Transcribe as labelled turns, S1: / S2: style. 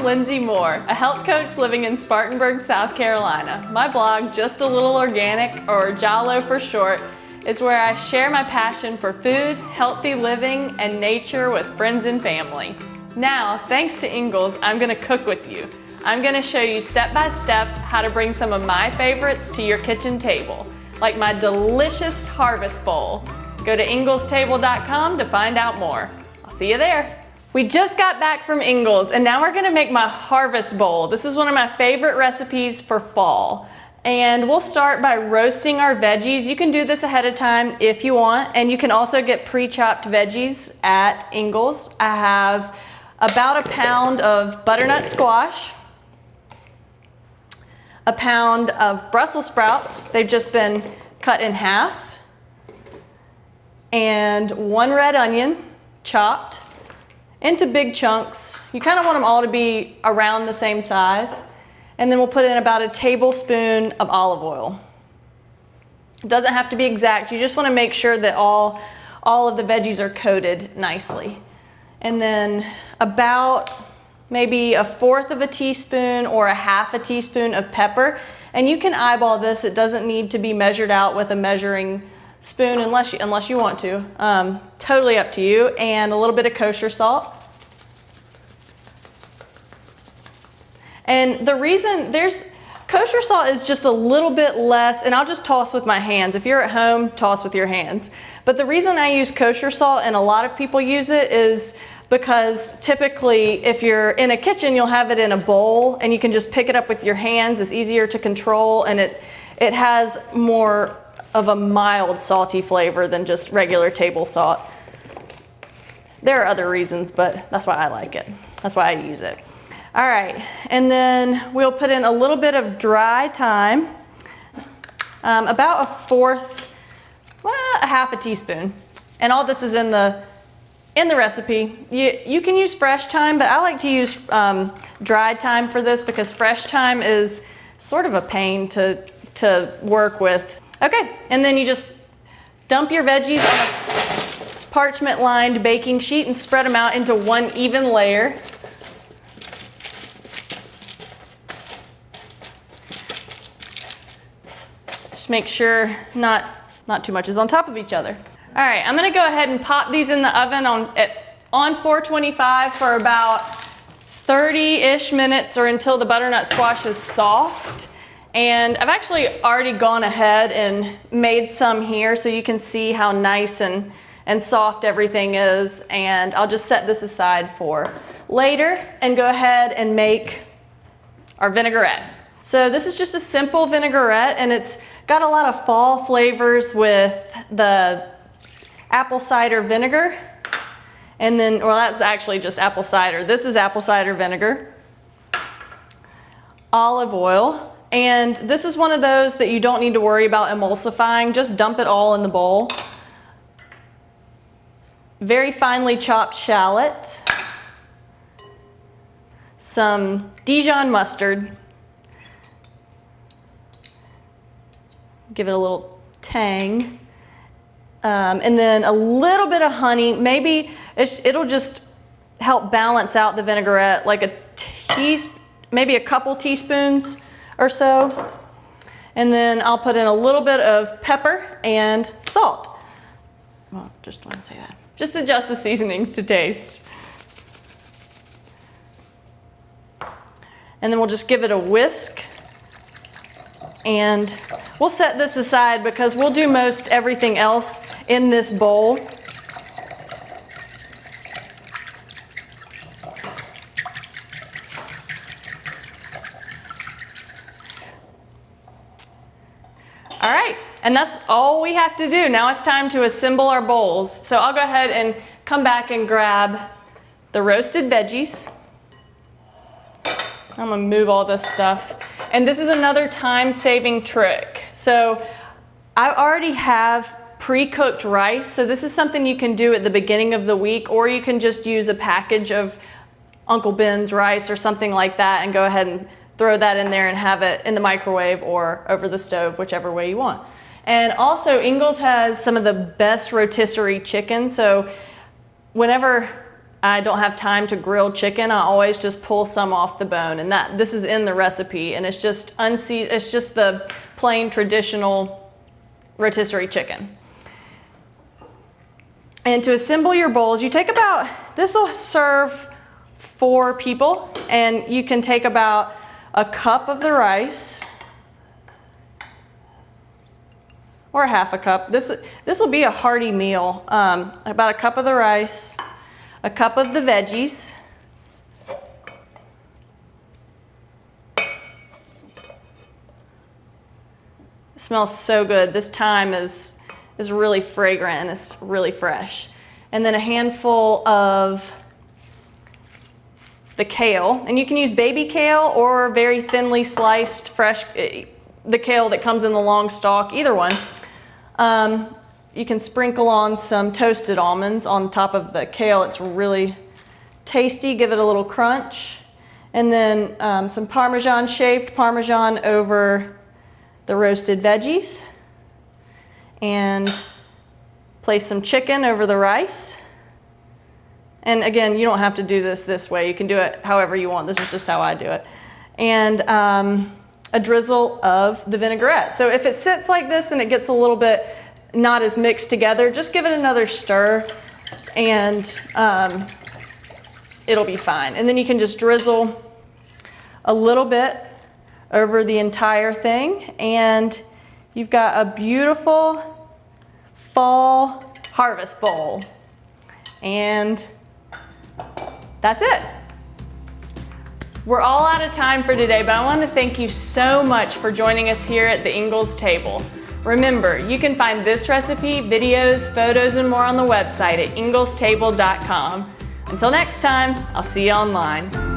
S1: Lindsay Moore, a health coach living in Spartanburg, South Carolina. My blog, Just a Little Organic, or JALO for short, is where I share my passion for food, healthy living, and nature with friends and family. Now, thanks to Ingles, I'm gonna cook with you. I'm gonna show you step by step how to bring some of my favorites to your kitchen table, like my delicious harvest bowl. Go to inglestable.com to find out more. I'll see you there. We just got back from Ingles and now we're gonna make my harvest bowl. This is one of my favorite recipes for fall. And we'll start by roasting our veggies. You can do this ahead of time if you want, and you can also get pre-chopped veggies at Ingles. I have about a pound of butternut squash, a pound of Brussels sprouts. They've just been cut in half, and one red onion chopped into big chunks. You kind of want them all to be around the same size. And then we'll put in about a tablespoon of olive oil. It doesn't have to be exact. You just want to make sure that all of the veggies are coated nicely. And then about maybe a fourth of a teaspoon or a half a teaspoon of pepper. And you can eyeball this. It doesn't need to be measured out with a measuring spoon unless you want to. Totally up to you. And a little bit of kosher salt. And the reason kosher salt is just a little bit less, and I'll just toss with my hands. If you're at home, toss with your hands. But the reason I use kosher salt, and a lot of people use it, is because typically if you're in a kitchen, you'll have it in a bowl and you can just pick it up with your hands. It's easier to control, and it has more of a mild salty flavor than just regular table salt. There are other reasons, but that's why I like it. That's why I use it. All right, and then we'll put in a little bit of dry thyme, about a fourth, a half a teaspoon. And all this is in the recipe. You can use fresh thyme, but I like to use dried thyme for this because fresh thyme is sort of a pain to work with. Okay, and then you just dump your veggies on a parchment-lined baking sheet and spread them out into one even layer. Just make sure not too much is on top of each other. All right, I'm gonna go ahead and pop these in the oven on 425 for about 30-ish minutes, or until the butternut squash is soft. And I've actually already gone ahead and made some here so you can see how nice and soft everything is. And I'll just set this aside for later and go ahead and make our vinaigrette. So this is just a simple vinaigrette, and it's got a lot of fall flavors with the apple cider vinegar. And then, well, that's actually just apple cider. This is apple cider vinegar, olive oil. And this is one of those that you don't need to worry about emulsifying. Just dump it all in the bowl. Very finely chopped shallot. Some Dijon mustard. Give it a little tang. And then a little bit of honey. Maybe it'll just help balance out the vinaigrette, like maybe a couple teaspoons or so. And then I'll put in a little bit of pepper and salt. Well, just want to say that. Just adjust the seasonings to taste. And then we'll just give it a whisk. And we'll set this aside because we'll do most everything else in this bowl. All right, and that's all we have to do. Now it's time to assemble our bowls. So I'll go ahead and come back and grab the roasted veggies. I'm gonna move all this stuff. And this is another time-saving trick. So I already have pre-cooked rice. So this is something you can do at the beginning of the week, or you can just use a package of Uncle Ben's rice or something like that and go ahead and throw that in there and have it in the microwave or over the stove, whichever way you want. And also Ingles has some of the best rotisserie chicken. So whenever I don't have time to grill chicken, I always just pull some off the bone, and this is in the recipe, and it's just it's just the plain traditional rotisserie chicken. And to assemble your bowls, you take about, this will serve 4 people, and you can take about a cup of the rice, or half a cup. This will be a hearty meal. About a cup of the rice, a cup of the veggies, it smells so good. This thyme is really fragrant and it's really fresh. And then a handful of the kale, and you can use baby kale or very thinly sliced fresh, the kale that comes in the long stalk, either one. You can sprinkle on some toasted almonds on top of the kale. It's really tasty, give it a little crunch. And then some Parmesan, shaved Parmesan over the roasted veggies. And place some chicken over the rice. And again, you don't have to do this way. You can do it however you want. This is just how I do it. And a drizzle of the vinaigrette. So if it sits like this and it gets a little bit not as mixed together, just give it another stir and it'll be fine. And then you can just drizzle a little bit over the entire thing, and you've got a beautiful fall harvest bowl. And that's it. We're all out of time for today, but I want to thank you so much for joining us here at the Ingles table. Remember, you can find this recipe, videos, photos, and more on the website at inglestable.com. Until next time, I'll see you online.